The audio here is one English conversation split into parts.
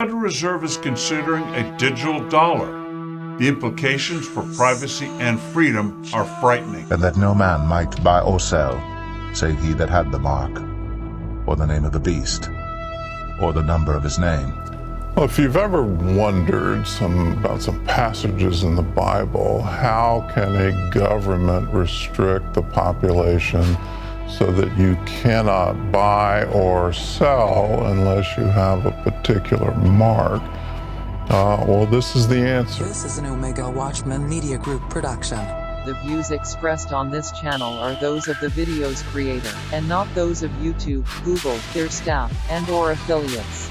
The Federal Reserve is considering a digital dollar. The implications for privacy and freedom are frightening. And that no man might buy or sell, save he that had the mark, or the name of the beast, or the number of his name. Well, if you've ever wondered about some passages in the Bible, how can a government restrict the population so that you cannot buy or sell unless you have a particular mark? Well, this is the answer. This is an Omega Watchman Media Group production. The views expressed on this channel are those of the video's creator, and not those of YouTube, Google, their staff, and/or affiliates.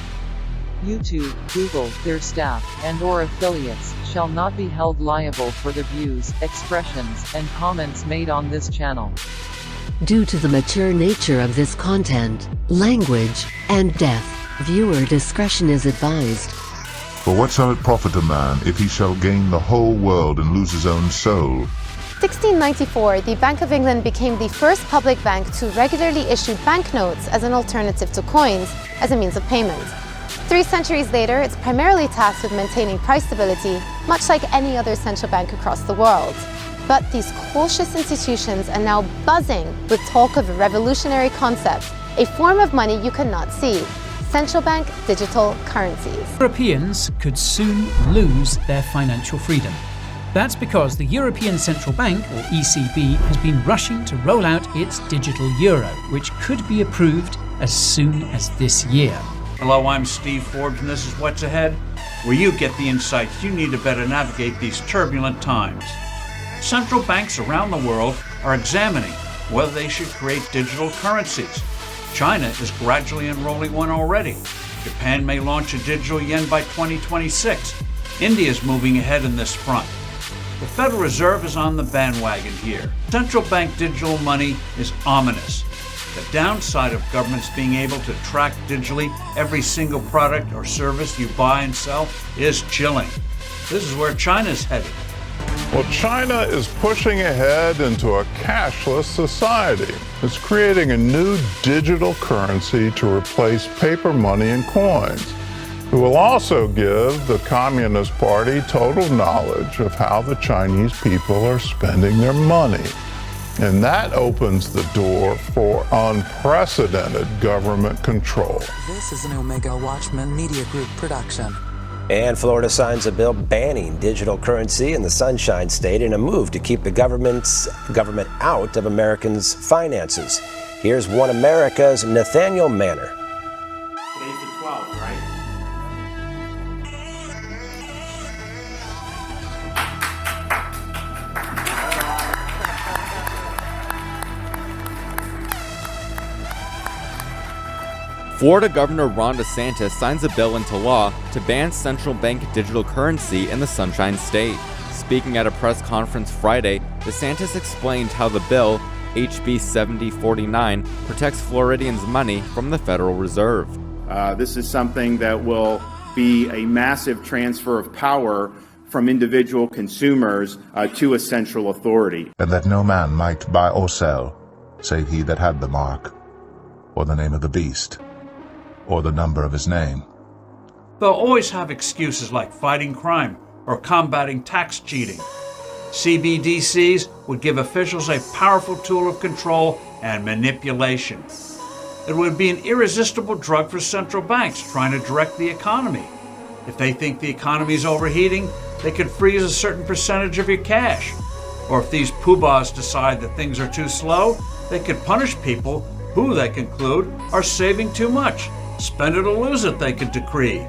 YouTube, Google, their staff, and/or affiliates shall not be held liable for the views, expressions, and comments made on this channel. Due to the mature nature of this content, language, and depth, viewer discretion is advised. For what shall it profit a man if he shall gain the whole world and lose his own soul? 1694, the Bank of England became the first public bank to regularly issue banknotes as an alternative to coins as a means of payment. 3 centuries later, it's primarily tasked with maintaining price stability, much like any other central bank across the world. But these cautious institutions are now buzzing with talk of a revolutionary concept, a form of money you cannot see: central bank digital currencies. Europeans could soon lose their financial freedom. That's because the European Central Bank, or ECB, has been rushing to roll out its digital euro, which could be approved as soon as this year. Hello, I'm Steve Forbes, and this is What's Ahead, where you get the insights you need to better navigate these turbulent times. Central banks around the world are examining whether they should create digital currencies. China is gradually enrolling one already. Japan may launch a digital yen by 2026. India is moving ahead in this front. The Federal Reserve is on the bandwagon here. Central bank digital money is ominous. The downside of governments being able to track digitally every single product or service you buy and sell is chilling. This is where China's headed. Well, China is pushing ahead into a cashless society. It's creating a new digital currency to replace paper money and coins. It will also give the Communist Party total knowledge of how the Chinese people are spending their money. And that opens the door for unprecedented government control. This is an Omega Watchman Media Group production. And Florida signs a bill banning digital currency in the Sunshine State in a move to keep the government out of Americans' finances. Here's One America's Nathaniel Manor. Today's the 12th, right? Florida Governor Ron DeSantis signs a bill into law to ban central bank digital currency in the Sunshine State. Speaking at a press conference Friday, DeSantis explained how the bill, HB 7049, protects Floridians' money from the Federal Reserve. This is something that will be a massive transfer of power from individual consumers to a central authority. And that no man might buy or sell, save he that had the mark, or the name of the beast, or the number of his name. They'll always have excuses like fighting crime or combating tax cheating. CBDCs would give officials a powerful tool of control and manipulation. It would be an irresistible drug for central banks trying to direct the economy. If they think the economy is overheating, they could freeze a certain percentage of your cash. Or if these poobahs decide that things are too slow, they could punish people who they conclude are saving too much. Spend it or lose it, they could decree.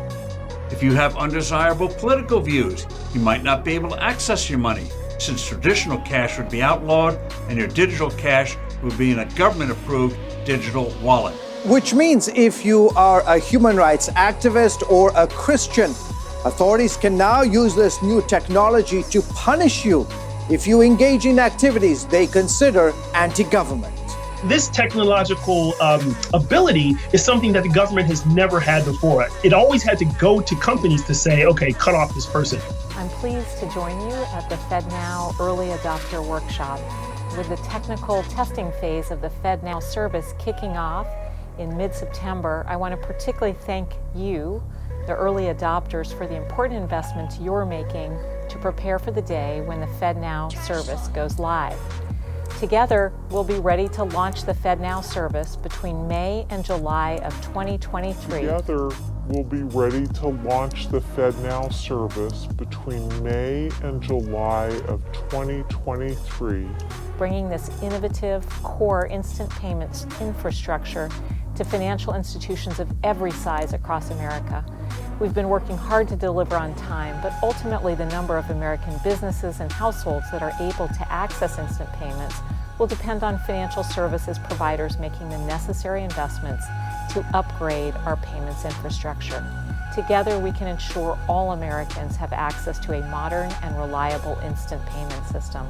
If you have undesirable political views, you might not be able to access your money, since traditional cash would be outlawed and your digital cash would be in a government-approved digital wallet. Which means if you are a human rights activist or a Christian, authorities can now use this new technology to punish you if you engage in activities they consider anti-government. This technological ability is something that the government has never had before. It always had to go to companies to say, okay, cut off this person. I'm pleased to join you at the FedNow Early Adopter Workshop. With the technical testing phase of the FedNow service kicking off in mid-September, I want to particularly thank you the early adopters for the important investments you're making to prepare for the day when the FedNow service goes live. Together, we'll be ready to launch the FedNow service between May and July of 2023. Together, we'll be ready to launch the FedNow service between May and July of 2023. Bringing this innovative core instant payments infrastructure to financial institutions of every size across America. We've been working hard to deliver on time, but ultimately the number of American businesses and households that are able to access instant payments will depend on financial services providers making the necessary investments to upgrade our payments infrastructure. Together, we can ensure all Americans have access to a modern and reliable instant payment system.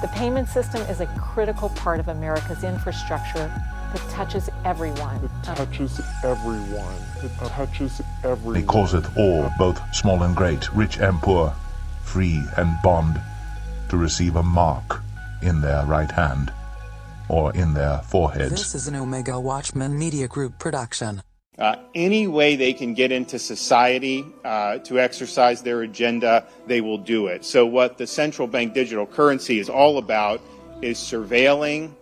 The payment system is a critical part of America's infrastructure that touches everyone. It touches everyone. It touches everyone. He causeth all, both small and great, rich and poor, free and bond, to receive a mark in their right hand or in their foreheads. This is an Omega Watchman Media Group production. Any way they can get into society to exercise their agenda, they will do it. So what the central bank digital currency is all about is surveilling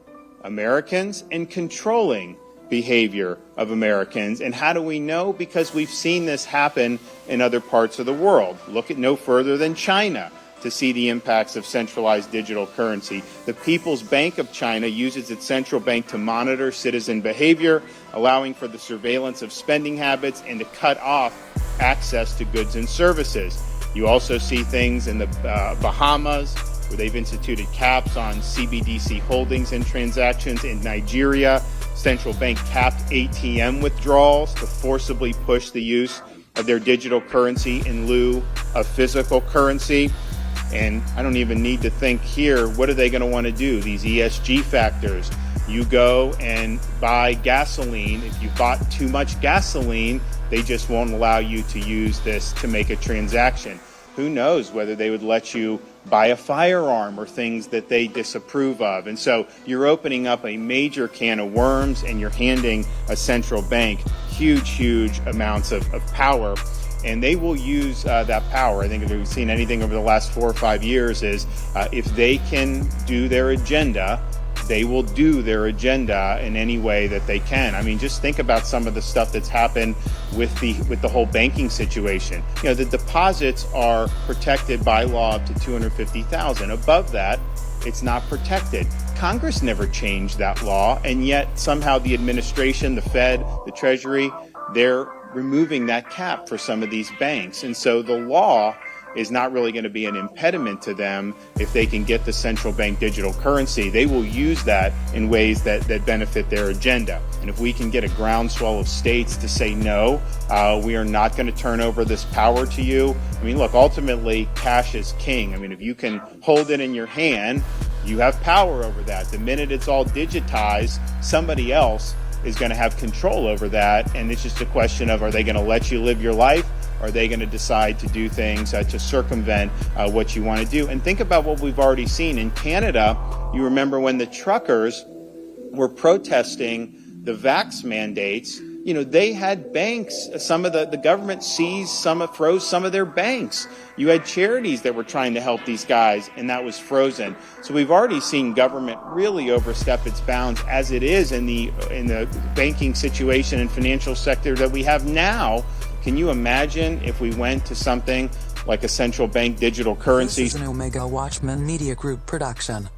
Americans and controlling behavior of Americans. And how do we know? Because we've seen this happen in other parts of the world. Look at no further than China to see the impacts of centralized digital currency. The People's Bank of China uses its central bank to monitor citizen behavior, allowing for the surveillance of spending habits and to cut off access to goods and services. You also see things in the Bahamas, where they've instituted caps on CBDC holdings and transactions. In Nigeria, central bank capped ATM withdrawals to forcibly push the use of their digital currency in lieu of physical currency. And I don't even need to think here, what are they going to want to do? These ESG factors. You go and buy gasoline. If you bought too much gasoline, they just won't allow you to use this to make a transaction. Who knows whether they would let you buy a firearm or things that they disapprove of. And so you're opening up a major can of worms, and you're handing a central bank huge amounts of power. And they will use that power. I think if we've seen anything over the last 4 or 5 years is if they can do their agenda, they will do their agenda in any way that they can. I mean, just think about some of the stuff that's happened with the whole banking situation. You know, the deposits are protected by law up to $250,000. Above that, it's not protected. Congress never changed that law, and yet somehow the administration, the Fed, the Treasury, they're removing that cap for some of these banks. And so the law is not really going to be an impediment to them if they can get the central bank digital currency. They will use that in ways that benefit their agenda. And if we can get a groundswell of states to say, no, we are not going to turn over this power to you. I mean, look, ultimately, cash is king. I mean, if you can hold it in your hand, you have power over that. The minute it's all digitized, somebody else is going to have control over that. And it's just a question of, are they going to let you live your life? Or are they going to decide to do things to circumvent what you want to do? And think about what we've already seen. In Canada, you remember when the truckers were protesting the vax mandates, you know, they had banks, some of the government froze some of their banks. You had charities that were trying to help these guys, and that was frozen. So we've already seen government really overstep its bounds as it is in the banking situation and financial sector that we have now. Can you imagine if we went to something like a central bank digital currency? This is an Omega Watchman Media Group production.